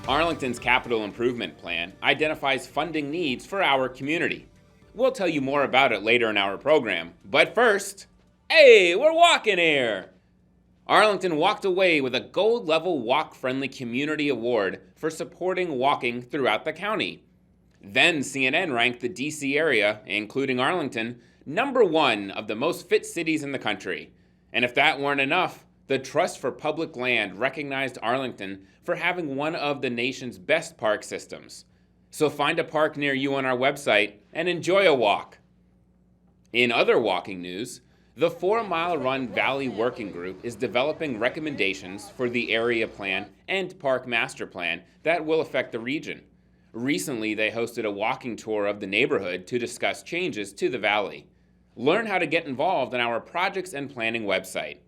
Arlington's capital improvement plan identifies funding needs for our community. We'll tell you more about it later in our program, but first, hey, we're walking here! Arlington walked away with a gold-level walk-friendly community award for supporting walking throughout the county. Then CNN ranked the DC area, including Arlington, #1 of the most fit cities in the country. And if that weren't enough, the Trust for Public Land recognized Arlington for having one of the nation's best park systems. So find a park near you on our website and enjoy a walk. In other walking news, the 4 Mile Run Valley Working Group is developing recommendations for the area plan and park master plan that will affect the region. Recently, they hosted a walking tour of the neighborhood to discuss changes to the valley. Learn how to get involved on our projects and planning website.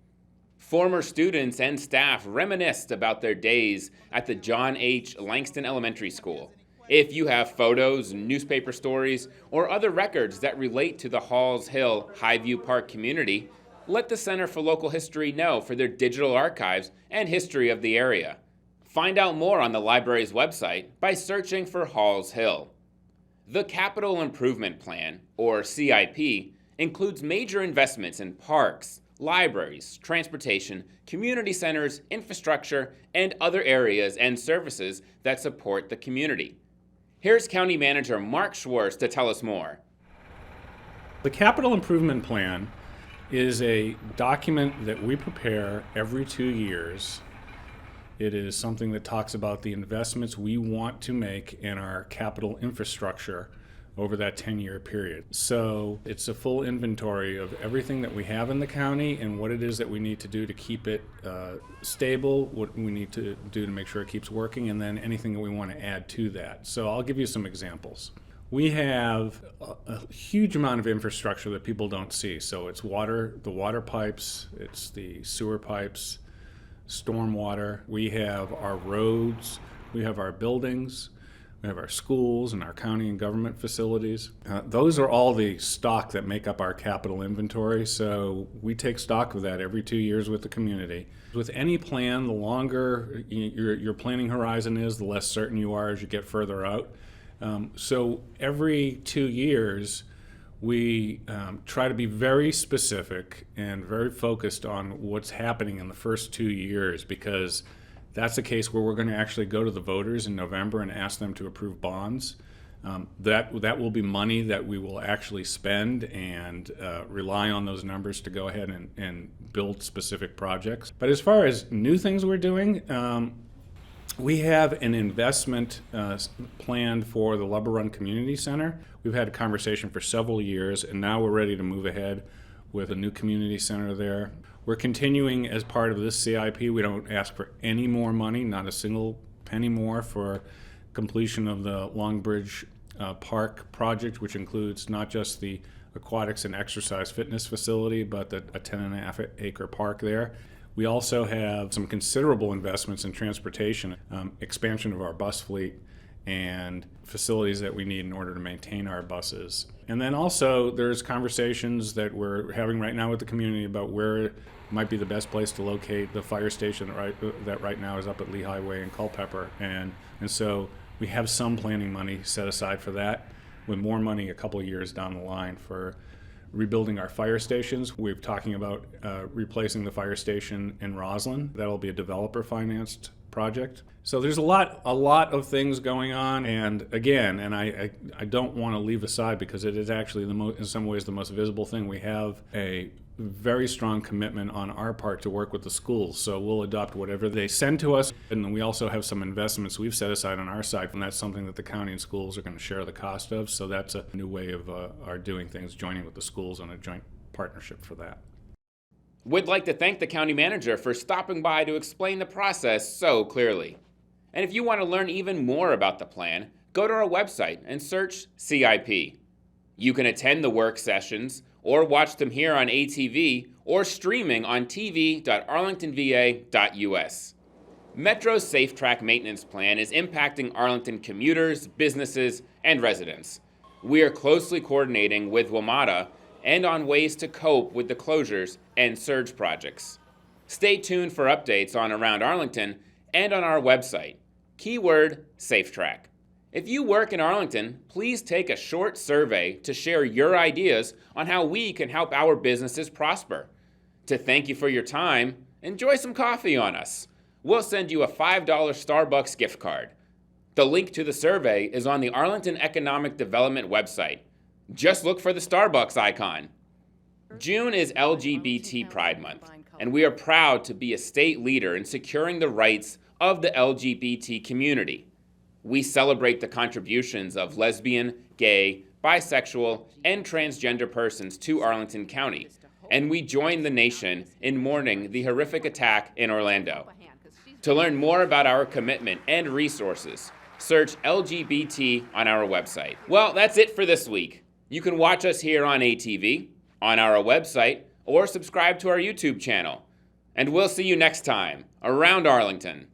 Former students and staff reminisced about their days at the John H. Langston Elementary School. If you have photos, newspaper stories, or other records that relate to the Halls Hill Highview Park community, let the Center for Local History know for their digital archives and history of the area. Find out more on the library's website by searching for Halls Hill. The Capital Improvement Plan, or CIP, includes major investments in parks, libraries, transportation, community centers, infrastructure, and other areas and services that support the community. Here's County Manager Mark Schwartz to tell us more. The Capital Improvement Plan is a document that we prepare every 2 years. It is something that talks about the investments we want to make in our capital infrastructure over that 10-year period. So it's a full inventory of everything that we have in the county and what it is that we need to do to keep it stable, what we need to do to make sure it keeps working, and then anything that we want to add to that. So I'll give you some examples. We have a huge amount of infrastructure that people don't see. So it's water, the water pipes, it's the sewer pipes, stormwater. We have our roads, we have our buildings, we have our schools and our county and government facilities. Those are all the stock that make up our capital inventory, so we take stock of that every 2 years with the community. With any plan, the longer your planning horizon is, the less certain you are as you get further out. So every 2 years, we try to be very specific and very focused on what's happening in the first 2 years, because that's the case where we're going to actually go to the voters in November and ask them to approve bonds. That will be money that we will actually spend and rely on those numbers to go ahead and build specific projects. But as far as new things we're doing, we have an investment planned for the Lubber Run Community Center. We've had a conversation for several years, and now we're ready to move ahead with a new community center there. We're continuing as part of this CIP. We don't ask for any more money, not a single penny more, for completion of the Longbridge Park project, which includes not just the aquatics and exercise fitness facility, but a 10.5 acre park there. We also have some considerable investments in transportation, expansion of our bus fleet, and facilities that we need in order to maintain our buses. And then also there's conversations that we're having right now with the community about where might be the best place to locate the fire station that right now is up at Lee Highway in Culpeper. And so we have some planning money set aside for that, with more money a couple of years down the line for rebuilding our fire stations. We're talking about replacing the fire station in Roslyn. That'll be a developer-financed project. So there's a lot of things going on, and again, and I don't want to leave aside, because it is actually in some ways the most visible thing. We have a very strong commitment on our part to work with the schools, so we'll adopt whatever they send to us, and then we also have some investments we've set aside on our side, and that's something that the county and schools are going to share the cost of. So that's a new way of our doing things, joining with the schools on a joint partnership for that. We'd like to thank the county manager for stopping by to explain the process so clearly. And if you want to learn even more about the plan, go to our website and search CIP. You can attend the work sessions or watch them here on ATV or streaming on tv.arlingtonva.us. Metro's Safe Track Maintenance Plan is impacting Arlington commuters, businesses, and residents. We are closely coordinating with WMATA and on ways to cope with the closures and surge projects. Stay tuned for updates on Around Arlington and on our website. Keyword SafeTrack. If you work in Arlington, please take a short survey to share your ideas on how we can help our businesses prosper. To thank you for your time, enjoy some coffee on us. We'll send you a $5 Starbucks gift card. The link to the survey is on the Arlington Economic Development website. Just look for the Starbucks icon. June is LGBT Pride Month, and we are proud to be a state leader in securing the rights of the LGBT community. We celebrate the contributions of lesbian, gay, bisexual, and transgender persons to Arlington County, and we join the nation in mourning the horrific attack in Orlando. To learn more about our commitment and resources, search LGBT on our website. Well, that's it for this week. You can watch us here on ATV, on our website, or subscribe to our YouTube channel. And we'll see you next time, Around Arlington.